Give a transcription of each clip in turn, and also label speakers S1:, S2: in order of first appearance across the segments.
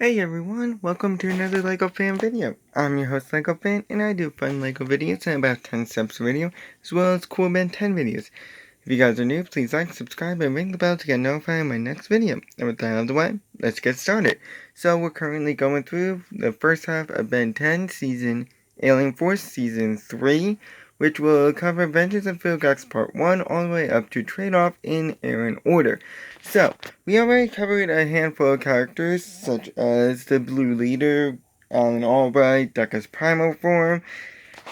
S1: Hey everyone, welcome to another LEGO Fan video. I'm your host LEGO Fan, and I do fun LEGO videos and about 10 steps video, as well as cool Ben 10 videos. If you guys are new, please like, subscribe, and ring the bell to get notified of my next video. And with that out of the way, let's get started. So we're currently going through the first half of Ben 10 Season Alien Force Season 3, which will cover Adventures of Vilgax Part 1 all the way up to Trade-Off in Aaron order. So, we already covered a handful of characters, such as the Blue Leader, Alan Albright, Deca's Primal Form,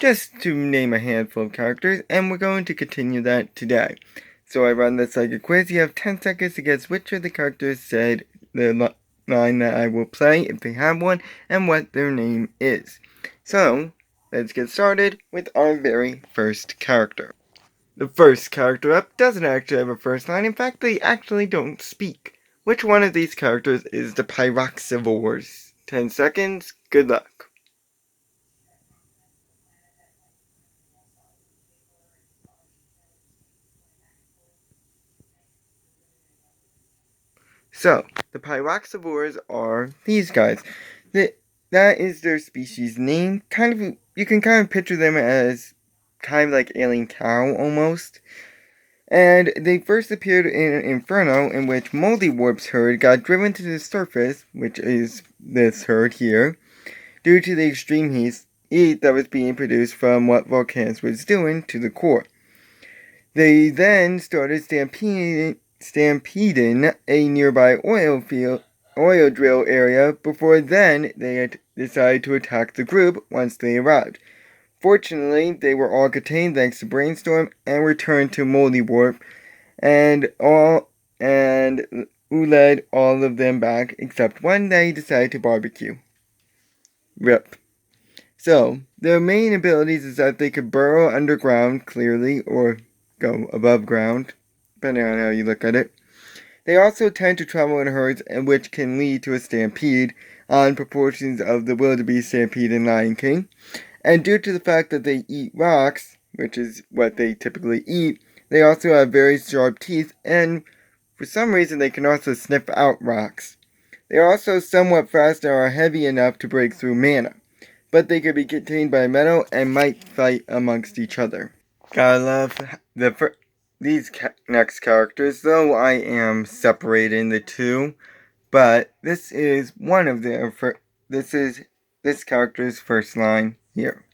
S1: just to name a handful of characters, and we're going to continue that today. So I run this like a quiz. You have 10 seconds to guess which of the characters said the line that I will play, if they have one, and what their name is. So, let's get started with our very first character. The first character up doesn't actually have a first line. In fact, they actually don't speak. Which one of these characters is the Pyroxivores? 10 seconds. Good luck. So, the Pyroxivores are these guys. That is their species name. You can kind of picture them as kind of like alien cow almost. And they first appeared in Inferno, in which Moldy Warp's herd got driven to the surface, which is this herd here, due to the extreme heat that was being produced from what Volcans was doing to the core. They then started stampeding a nearby oil drill area before then they had decided to attack the group once they arrived. Fortunately, they were all contained thanks to Brainstorm and returned to Moldy Warp, who led all of them back except one that he decided to barbecue. RIP. So, their main abilities is that they could burrow underground clearly or go above ground, depending on how you look at it. They also tend to travel in herds, which can lead to a stampede on proportions of the wildebeest stampede in Lion King. And due to the fact that they eat rocks, which is what they typically eat, they also have very sharp teeth, and for some reason they can also sniff out rocks. They are also somewhat fast and are heavy enough to break through mana, but they could be contained by metal and might fight amongst each other. Gotta love these next characters, though I am separating the two, but this is one of their this is this character's first line here.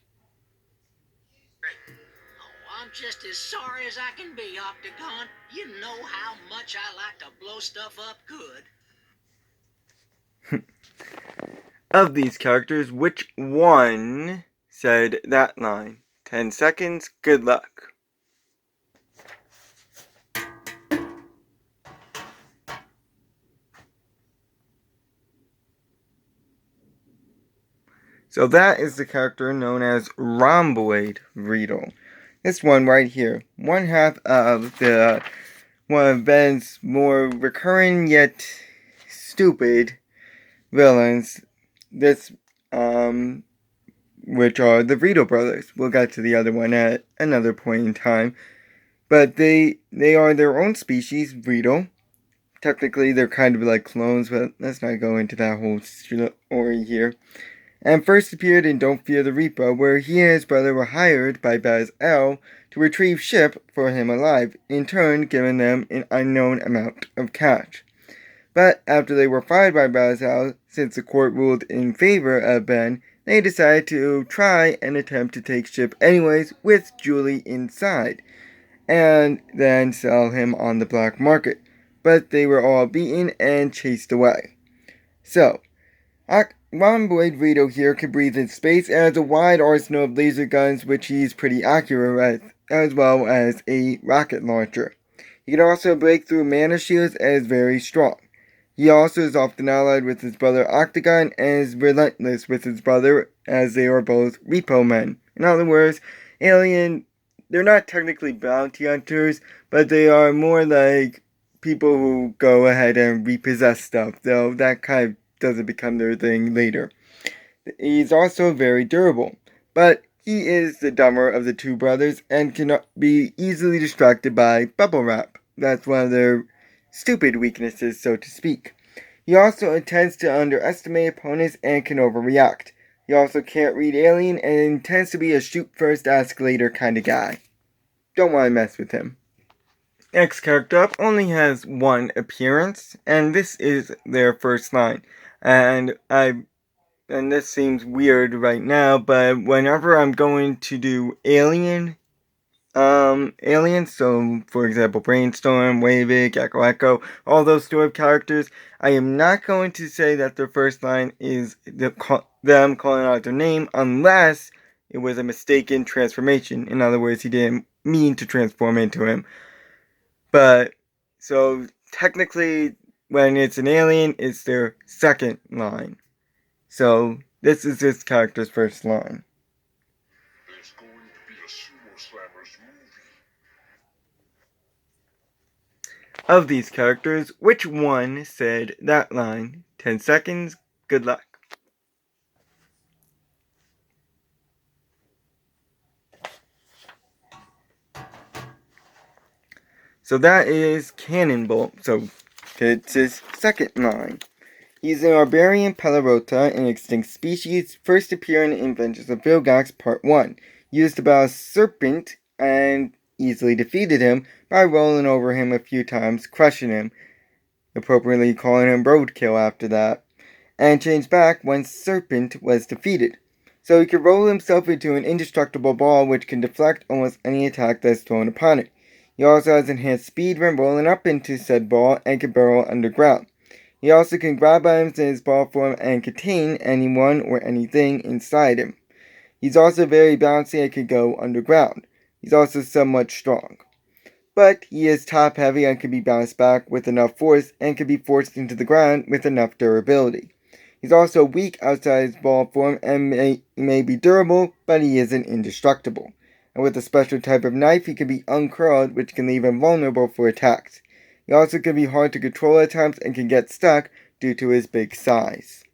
S2: Oh, I'm just as sorry as I can be, Octagon. You know how much I like to blow stuff up good.
S1: Of these characters, which one said that line? 10 seconds, good luck. So that is the character known as Rhomboid Riddle. This one right here, one half of one of Ben's more recurring yet stupid villains. Which are the Riddle brothers. We'll get to the other one at another point in time. But they are their own species, Riddle. Technically, they're kind of like clones, but let's not go into that whole story here. And first appeared in Don't Fear the Reaper, where he and his brother were hired by Baz-El to retrieve Ship for him alive, in turn giving them an unknown amount of cash. But after they were fired by Baz-El, since the court ruled in favor of Ben, they decided to try and attempt to take Ship anyways with Julie inside, and then sell him on the black market. But they were all beaten and chased away. So, Rhomboid Riddle here can breathe in space and has a wide arsenal of laser guns, which he's pretty accurate with, as well as a rocket launcher. He can also break through mana shields and is very strong. He also is often allied with his brother Octagon and is relentless with his brother, as they are both repo men. In other words, they're not technically bounty hunters, but they are more like people who go ahead and repossess stuff, though that kind of doesn't become their thing later. He's also very durable, but he is the dumber of the two brothers and cannot be easily distracted by bubble wrap. That's one of their stupid weaknesses, so to speak. He also tends to underestimate opponents and can overreact. He also can't read alien and tends to be a shoot first, ask later kind of guy. Don't want to mess with him. Next character up only has one appearance, and this is their first line. And this seems weird right now, but whenever I'm going to do aliens, so for example, Brainstorm, Wavik, Echo, all those sort of characters, I am not going to say that their first line is them calling out their name unless it was a mistaken transformation. In other words, he didn't mean to transform into him. But, so technically, when it's an alien, it's their second line. So, this is this character's first line.
S3: There's going to be a Sumo Slammers movie.
S1: Of these characters, which one said that line? 10 seconds, good luck. So that is Cannonbolt, so it's his second line. He's an Barbarian Pelorota, an extinct species, first appearing in Adventures of Vilgax Part 1. Used about a serpent and easily defeated him by rolling over him a few times, crushing him, appropriately calling him Roadkill after that, and changed back when Serpent was defeated. So he can roll himself into an indestructible ball which can deflect almost any attack that is thrown upon it. He also has enhanced speed when rolling up into said ball and can burrow underground. He also can grab items in his ball form and contain anyone or anything inside him. He's also very bouncy and can go underground. He's also somewhat strong. But he is top heavy and can be bounced back with enough force and can be forced into the ground with enough durability. He's also weak outside his ball form and may be durable, but he isn't indestructible. And with a special type of knife, he can be uncurled, which can leave him vulnerable for attacks. He also can be hard to control at times and can get stuck due to his big size.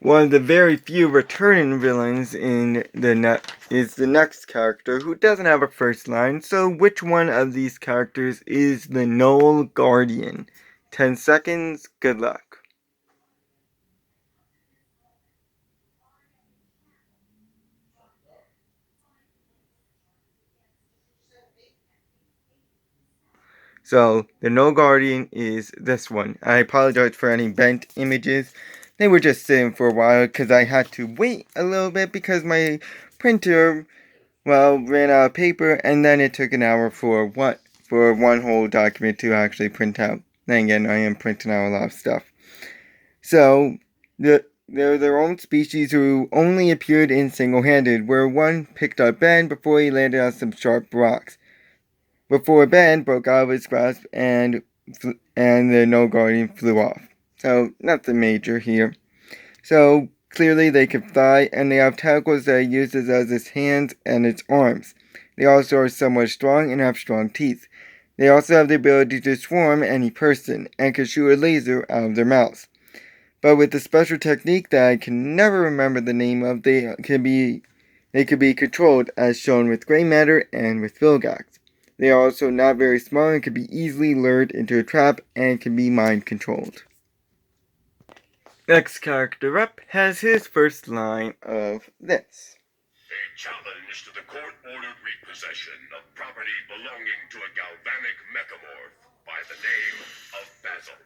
S1: One of the very few returning villains in the net is the next character who doesn't have a first line, so which one of these characters is the Null Guardian? 10 seconds, good luck. So, the Null Guardian is this one. I apologize for any bent images. They were just sitting for a while because I had to wait a little bit because my printer, ran out of paper, and then it took an hour for one whole document to actually print out. Then again, I am printing out a lot of stuff. So, they're their own species who only appeared in single-handed, where one picked up Ben before he landed on some sharp rocks. Before Ben broke out of his grasp and the Null Guardian flew off. So, nothing major here. So, clearly they can fly, and they have tentacles that it uses as its hands and its arms. They also are somewhat strong and have strong teeth. They also have the ability to swarm any person, and can shoot a laser out of their mouths. But with a special technique that I can never remember the name of, they can be controlled as shown with Grey Matter and with Vilgax. They are also not very smart and can be easily lured into a trap and can be mind controlled. Next character up has his first line of this.
S3: A challenge to the court-ordered repossession of property belonging to a galvanic mechamorph by the name of Basil.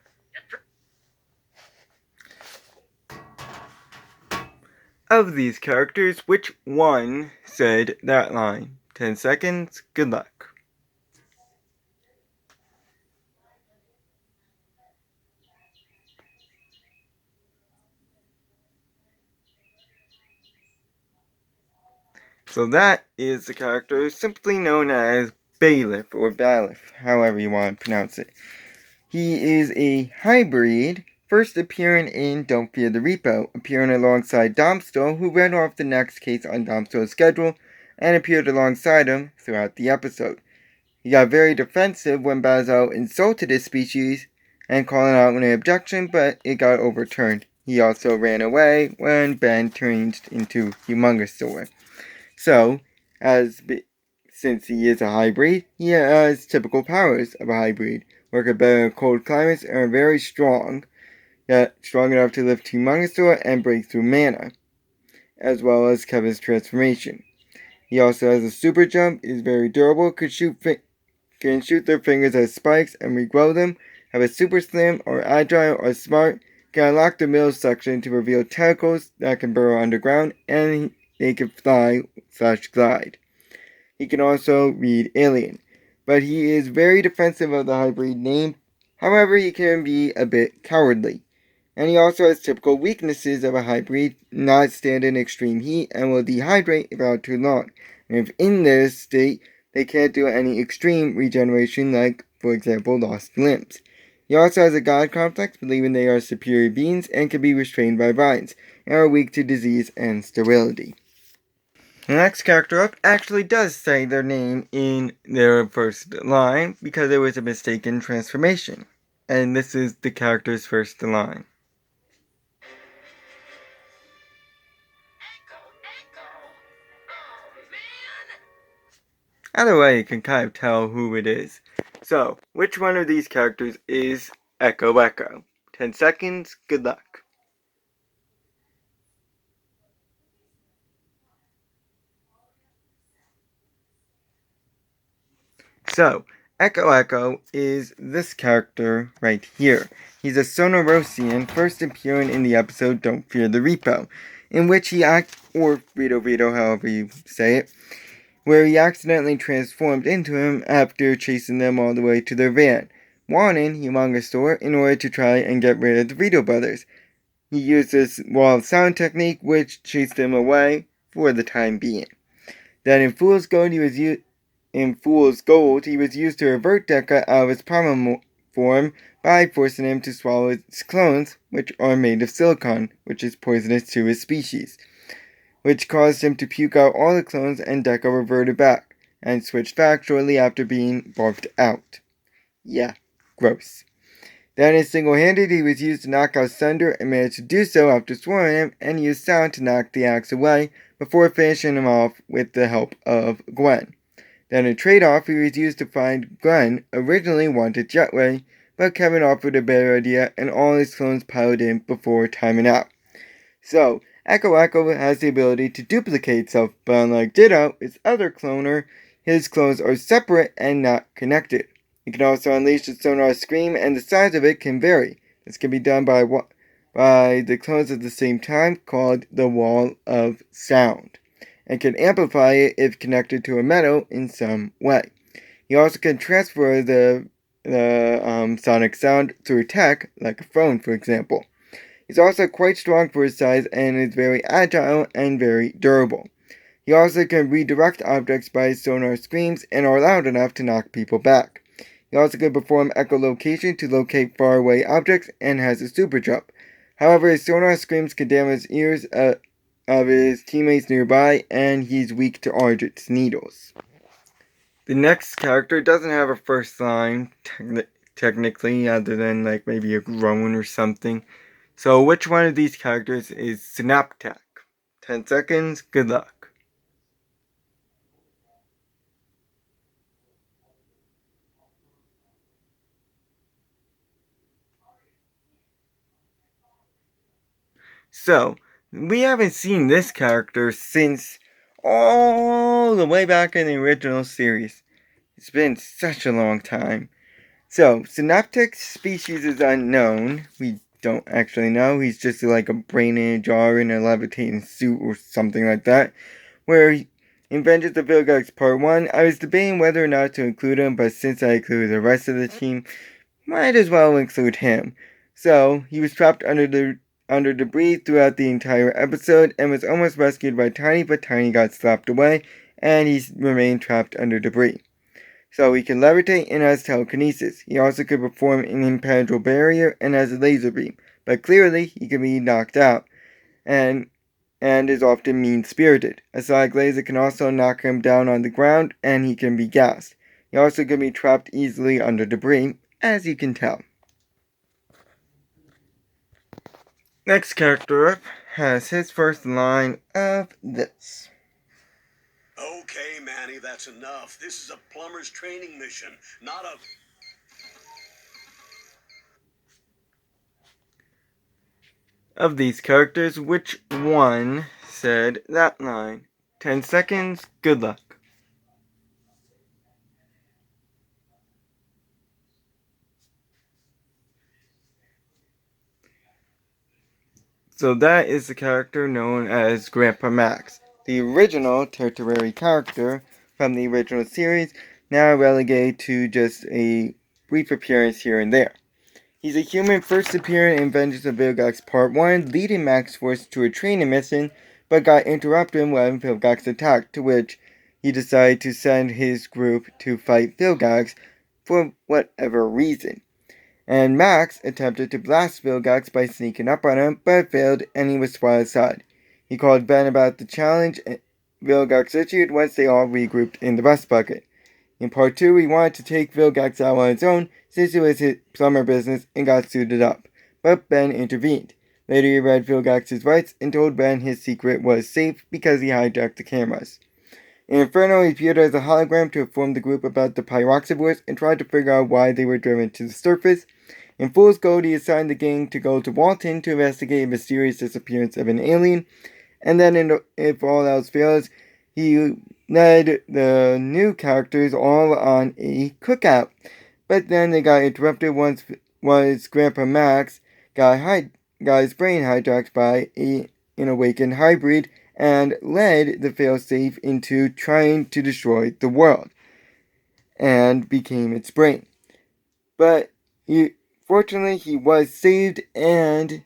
S1: Of these characters, which one said that line? 10 seconds, good luck. So that is the character simply known as Bailiff, or Bailiff, however you want to pronounce it. He is a hybrid, first appearing in Don't Fear the Repo, appearing alongside Domsto, who read off the next case on Domsto's schedule, and appeared alongside him throughout the episode. He got very defensive when Basil insulted his species and calling out an objection, but it got overturned. He also ran away when Ben changed into Humongousaur. So, since he is a hybrid, he has typical powers of a hybrid, work better in cold climates, and are very strong. strong enough to lift Humongousaur and break through mana, as well as Kevin's transformation. He also has a super jump, is very durable, can shoot their fingers as spikes and regrow them, have a super slam or agile or smart, can unlock the middle section to reveal tentacles that can burrow underground, and they can fly/glide. He can also read alien, but he is very defensive of the hybrid name. However, he can be a bit cowardly. And he also has typical weaknesses of a hybrid, not stand in extreme heat and will dehydrate if out too long. And if in this state, they can't do any extreme regeneration like, for example, lost limbs. He also has a god complex, believing they are superior beings and can be restrained by vines, and are weak to disease and sterility. The next character up actually does say their name in their first line because there was a mistaken transformation. And this is the character's first line. Either way, you can kind of tell who it is. So, which one of these characters is Echo Echo? 10 seconds, good luck. So, Echo Echo is this character right here. He's a Sonorosian, first appearing in the episode Don't Fear the Repo, in which he or Rito, however you say it, where he accidentally transformed into him after chasing them all the way to their van, warning Humongousaur in order to try and get rid of the Rito brothers. He used this wall of sound technique, which chased them away for the time being. Then in Fool's Gold, he was used to revert Deca out of his primal form by forcing him to swallow his clones, which are made of silicon, which is poisonous to his species, which caused him to puke out all the clones, and Deca reverted back, and switched back shortly after being barfed out. Yeah, gross. Then single-handed, he was used to knock out Thunder and managed to do so after swarming him, and used sound to knock the axe away before finishing him off with the help of Gwen. Then in trade-off, he was used to find Gwen originally wanted Jetway, but Kevin offered a better idea, and all his clones piled in before timing out. So, Echo Echo has the ability to duplicate itself, but unlike Ditto, its other cloner, his clones are separate and not connected. It can also unleash the sonar scream, and the size of it can vary. This can be done by the clones at the same time, called the Wall of Sound, and can amplify it if connected to a metal in some way. He also can transfer the sonic sound through tech, like a phone, for example. He's also quite strong for his size and is very agile and very durable. He also can redirect objects by his sonar screams and are loud enough to knock people back. He also can perform echolocation to locate faraway objects and has a super jump. However, his sonar screams can damage ears of his teammates nearby, and he's weak to Argent's needles. The next character doesn't have a first line, technically, other than like maybe a groan or something. So which one of these characters is Synaptech? 10 seconds, good luck. So, we haven't seen this character since all the way back in the original series. It's been such a long time. So, Synaptic's species is unknown. We don't actually know. He's just like a brain in a jar in a levitating suit or something like that. Where in Vengeance of Vilgax Part 1, I was debating whether or not to include him, but since I included the rest of the team, might as well include him. So, he was trapped under debris throughout the entire episode and was almost rescued by Tiny, but Tiny got slapped away and he remained trapped under debris. So he can levitate and has telekinesis. He also can perform an impenetrable barrier and has a laser beam, but clearly he can be knocked out and is often mean-spirited. A sonic laser can also knock him down on the ground and he can be gassed. He also can be trapped easily under debris, as you can tell. Next character up has his first line of this.
S4: Okay, Manny, that's enough. This is a plumber's training mission, not a...
S1: Of these characters, which one said that line? 10 seconds, good luck. So that is the character known as Grandpa Max, the original Tertiary character from the original series, now relegated to just a brief appearance here and there. He's a human first appearing in Vengeance of Vilgax Part 1, leading Max Force to a training mission, but got interrupted when Vilgax attacked, to which he decided to send his group to fight Vilgax for whatever reason. And Max attempted to blast Vilgax by sneaking up on him, but failed and he was swatted aside. He called Ben about the challenge Vilgax issued once they all regrouped in the rust bucket. In Part 2, he wanted to take Vilgax out on his own since it was his plumber business and got suited up, but Ben intervened. Later he read Vilgax's rights and told Ben his secret was safe because he hijacked the cameras. In Inferno, he appeared as a hologram to inform the group about the Pyroxivores and tried to figure out why they were driven to the surface. In Fool's Gold, he assigned the gang to go to Walton to investigate a mysterious disappearance of an alien, and then if all else fails, he led the new characters all on a cookout. But then they got interrupted once Grandpa Max got his brain hijacked by an awakened hybrid and led the failsafe into trying to destroy the world and became its brain. But fortunately, he was saved and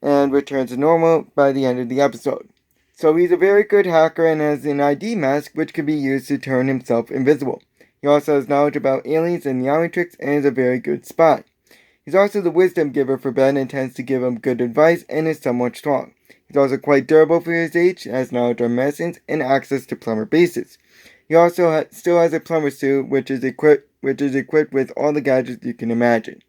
S1: returned to normal by the end of the episode. So he's a very good hacker and has an ID mask which can be used to turn himself invisible. He also has knowledge about aliens and the Omnitrix and is a very good spy. He's also the wisdom giver for Ben and tends to give him good advice and is somewhat strong. He's also quite durable for his age, has knowledge on medicines, and access to plumber bases. He also still has a plumber suit which is equipped with all the gadgets you can imagine.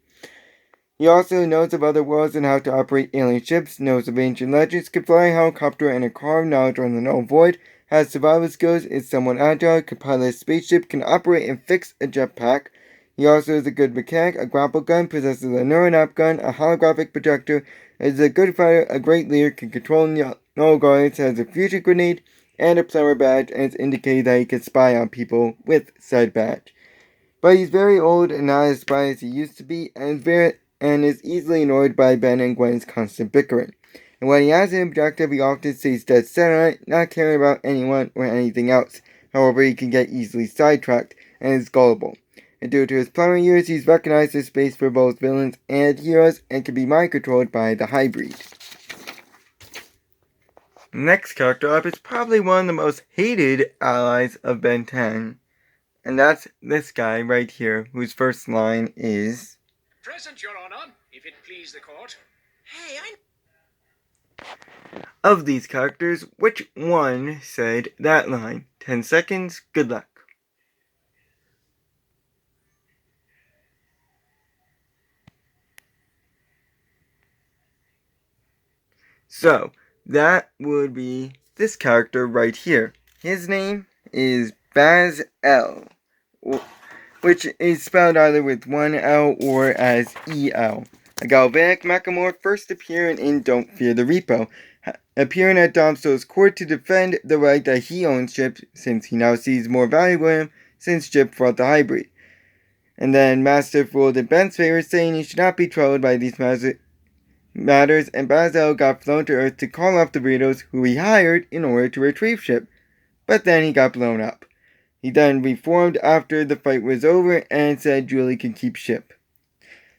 S1: He also knows of other worlds and how to operate alien ships, knows of ancient legends, can fly a helicopter and a car, knowledge on the known void, has survival skills, is somewhat agile, can pilot a spaceship, can operate and fix a jetpack. He also is a good mechanic, a grapple gun, possesses a neuronap gun, a holographic projector, is a good fighter, a great leader, can control null guardians, has a fusion grenade, and a plumber badge, and it's indicated that he can spy on people with said badge. But he's very old and not as spry as he used to be, and is easily annoyed by Ben and Gwen's constant bickering. And when he has an objective, he often stays dead set on it, not caring about anyone or anything else. However, he can get easily sidetracked and is gullible. And due to his plumbing years, he's recognized as space for both villains and heroes and can be mind-controlled by the hybrid. Next character up is probably one of the most hated allies of Ben 10. And that's this guy right here, whose first line is...
S5: Present, Your Honor, if it please the court.
S2: Hey,
S1: Of these characters, which one said that line? 10 seconds, good luck. So, that would be this character right here. His name is Baz-El, which is spelled either with one L or as EL. A galvanic mechamorph first appearing in Don't Fear the Repo, appearing at Domsto's court to defend the right that he owns Chip, since he now sees more value in him since Chip fought the hybrid. And then Mastiff ruled in Ben's favor, saying he should not be troubled by these matters, and Baz-El got flown to Earth to call off the Burritos, who he hired in order to retrieve Chip. But then he got blown up. He then reformed after the fight was over and said Julie can keep Chip.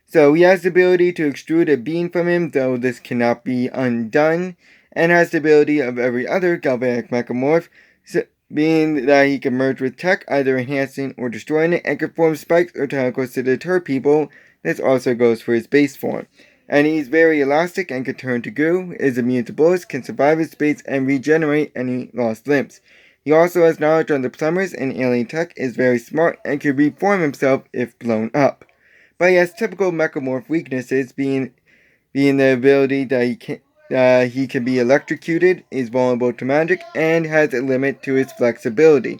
S1: So he has the ability to extrude a being from him, though this cannot be undone, and has the ability of every other galvanic mechamorph, being that he can merge with tech, either enhancing or destroying it, and can form spikes or tentacles to deter people. This also goes for his base form. And he's very elastic and can turn to goo, is immune to bullets, can survive in space, and regenerate any lost limbs. He also has knowledge on the plumbers and alien tech, is very smart, and can reform himself if blown up. But he has typical mechamorph weaknesses, being the ability that he can be electrocuted, is vulnerable to magic, and has a limit to his flexibility.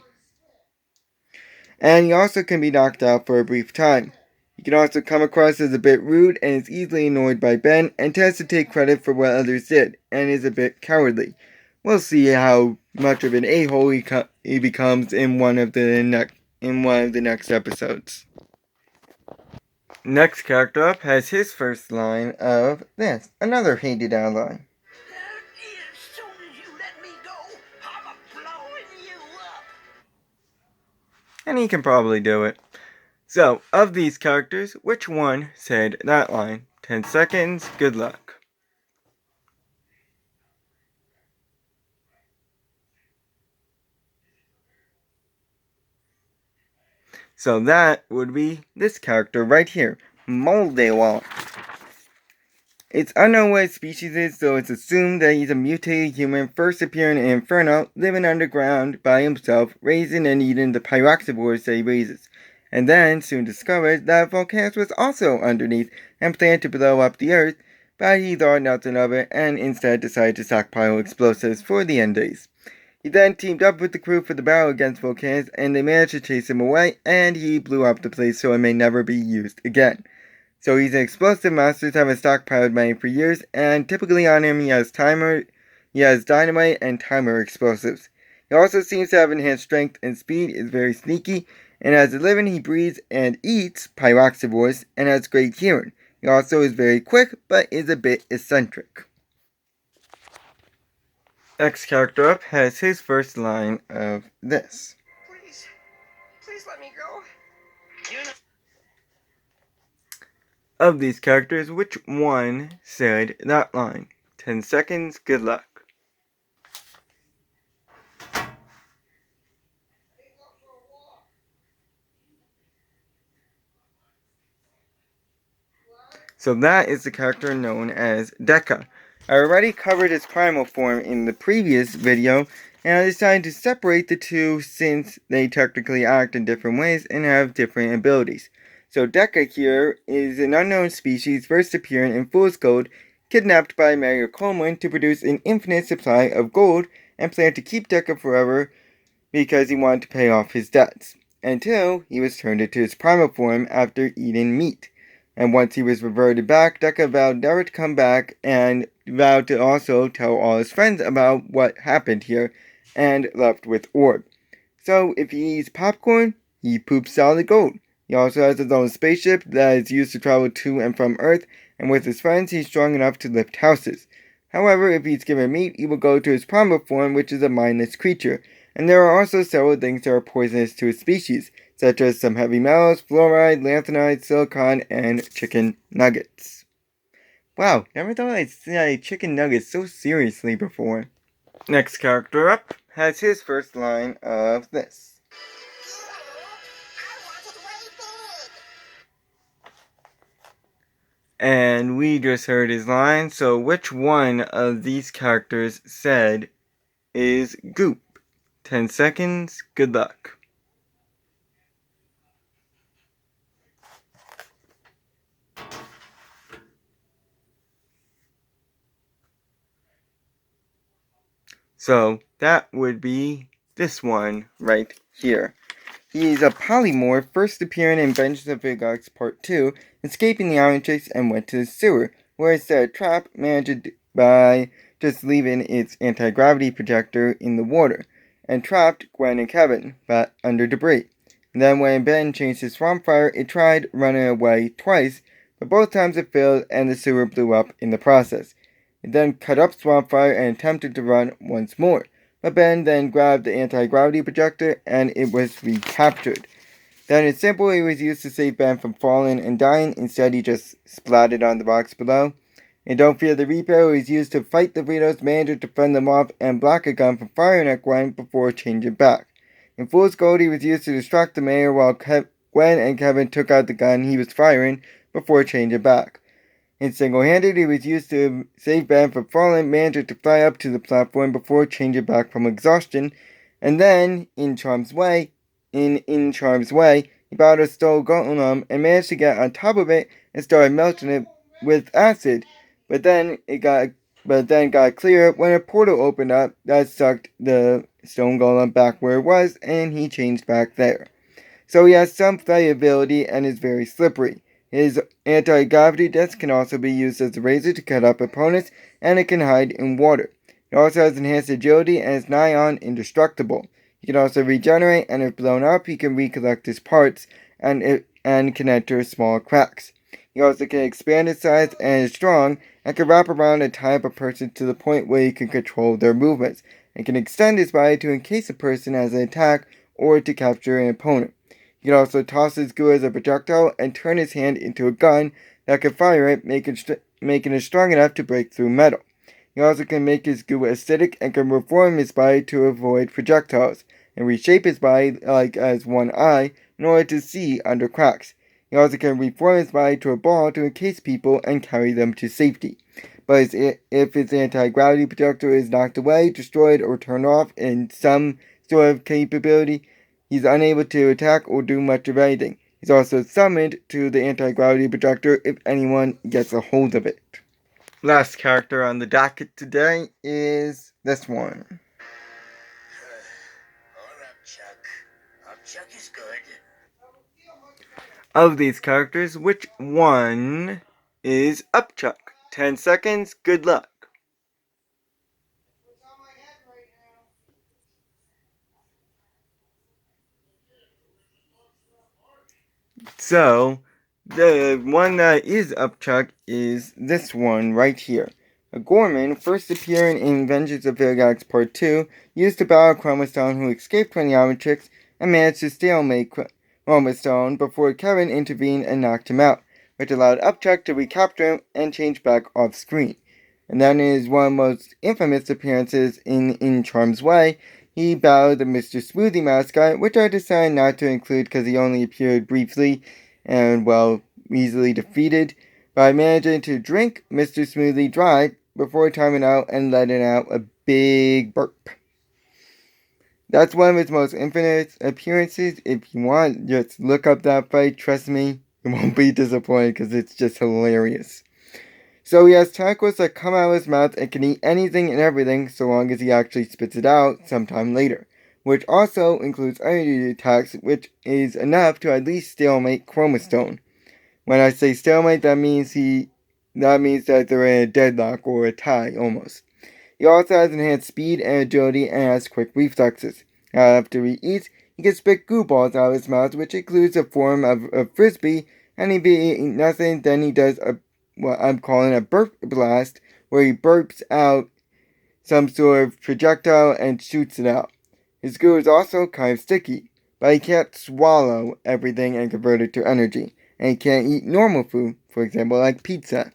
S1: And he also can be knocked out for a brief time. He can also come across as a bit rude and is easily annoyed by Ben and tends to take credit for what others did and is a bit cowardly. We'll see how much of an a-hole he becomes in one of the next episodes. Next character up has his first line of this, another hated ally.
S2: As soon as you let me go, I'm blowing you up.
S1: And he can probably do it. So, of these characters, which one said that line? 10 seconds, good luck. So that would be this character right here, Moldewalt. It's unknown what his species is, so it's assumed that he's a mutated human first appearing in Inferno, living underground by himself, raising and eating the pyroxivores that he raises. And then soon discovered that Volcanus was also underneath and planned to blow up the Earth, but he thought nothing of it and instead decided to stockpile explosives for the end days. He then teamed up with the crew for the battle against Volcanus, and they managed to chase him away, and he blew up the place so it may never be used again. So he's an explosive master, having stockpiled money for years, and typically on him he has dynamite and timer explosives. He also seems to have enhanced strength and speed, is very sneaky, and as a living he breathes and eats pyroxivores, and has great hearing. He also is very quick, but is a bit eccentric. Next character up has his first line of this.
S2: Please let me go. You know.
S1: Of these characters, which one said that line? 10 seconds, good luck. So that is the character known as Deca. I already covered his primal form in the previous video, and I decided to separate the two since they technically act in different ways and have different abilities. So Deca here is an unknown species first appearing in Fool's Gold, kidnapped by Mario Coleman to produce an infinite supply of gold and planned to keep Deca forever because he wanted to pay off his debts, until he was turned into his primal form after eating meat. And once he was reverted back, Deca vowed never to come back and vowed to also tell all his friends about what happened here and left with Orb. So if he eats popcorn, he poops solid gold. He also has his own spaceship that is used to travel to and from Earth, and with his friends he's strong enough to lift houses. However, if he's given meat, he will go to his primal form, which is a mindless creature. And there are also several things that are poisonous to his species, such as some heavy metals, fluoride, lanthanide, silicon, and chicken nuggets. Wow, never thought I'd say chicken nuggets so seriously before. Next character up has his first line of this. And we just heard his line, so which one of these characters said is Goop? 10 seconds, good luck. So that would be this one right here. He's a polymorph, first appearing in Vengeance of Vilgax Part 2, escaping the Iron Chase and went to the sewer, where it set a trap managed by just leaving its anti-gravity projector in the water, and trapped Gwen and Kevin, but under debris. And then when Ben changed his swamp fire, it tried running away twice, but both times it failed and the sewer blew up in the process. It then cut up Swampfire and attempted to run once more, but Ben then grabbed the anti-gravity projector and it was recaptured. Then it's simple, it was used to save Ben from falling and dying, instead he just splatted on the rocks below. And Don't Fear the Reaper was used to fight the Vito's manager to fend them off and block a gun from firing at Gwen before changing back. In Fool's Gold, he was used to distract the mayor while Gwen and Kevin took out the gun he was firing before changing back. In Single-Handed, he was used to save Ben from falling, managed to fly up to the platform before changing back from exhaustion. And then, in Charm's Way, he battled a Stone Golem and managed to get on top of it and started melting it with acid. But then got clear when a portal opened up that sucked the Stone Golem back where it was, and he changed back there. So he has some flyability and is very slippery. His anti-gravity disc can also be used as a razor to cut up opponents, and it can hide in water. It also has enhanced agility and is nigh on indestructible. He can also regenerate, and if blown up, he can recollect his parts and can enter small cracks. He also can expand his size and is strong, and can wrap around and tie up a person to the point where he can control their movements, and can extend his body to encase a person as an attack or to capture an opponent. He can also toss his goo as a projectile and turn his hand into a gun that can fire it, making it strong enough to break through metal. He also can make his goo acidic and can reform his body to avoid projectiles, and reshape his body like as one eye in order to see under cracks. He also can reform his body to a ball to encase people and carry them to safety. But if his anti-gravity projector is knocked away, destroyed, or turned off in some sort of capability, he's unable to attack or do much of anything. He's also summoned to the anti-gravity projector if anyone gets a hold of it. Last character on the docket today is this one.
S2: Upchuck is good.
S1: Of these characters, which one is Upchuck? 10 seconds, good luck. So, the one that is Upchuck is this one right here. A Gorman, first appearing in Vengeance of Vilgax Part 2, used to battle Chromastone, who escaped from the Omnitrix and managed to stalemate Chromastone before Kevin intervened and knocked him out, which allowed Upchuck to recapture him and change back off screen. And that is one of the most infamous appearances in Charm's Way. He battled the Mr. Smoothie mascot, which I decided not to include because he only appeared briefly and, well, easily defeated by managing to drink Mr. Smoothie dry before timing out and letting out a big burp. That's one of his most infamous appearances. If you want, just look up that fight. Trust me, you won't be disappointed because it's just hilarious. So he has tentacles that come out of his mouth and can eat anything and everything so long as he actually spits it out sometime later, which also includes energy attacks, which is enough to at least stalemate Chromastone. When I say stalemate, that means that they're in a deadlock or a tie almost. He also has enhanced speed and agility and has quick reflexes. After he eats, he can spit goo balls out of his mouth, which includes a form of a frisbee, and he'd be eating nothing, then he does what I'm calling a burp blast, where he burps out some sort of projectile and shoots it out. His goo is also kind of sticky, but he can't swallow everything and convert it to energy, and he can't eat normal food, for example, like pizza.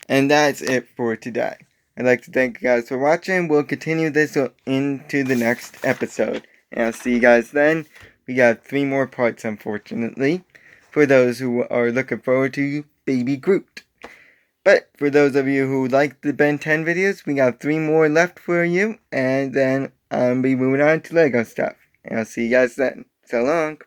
S1: And that's it for today. I'd like to thank you guys for watching. We'll continue this into the next episode. And I'll see you guys then. We got 3 more parts, unfortunately, for those who are looking forward to Baby Groot. But for those of you who like the Ben 10 videos, we got 3 more left for you. And then I'll be moving on to Lego stuff. And I'll see you guys then. So long.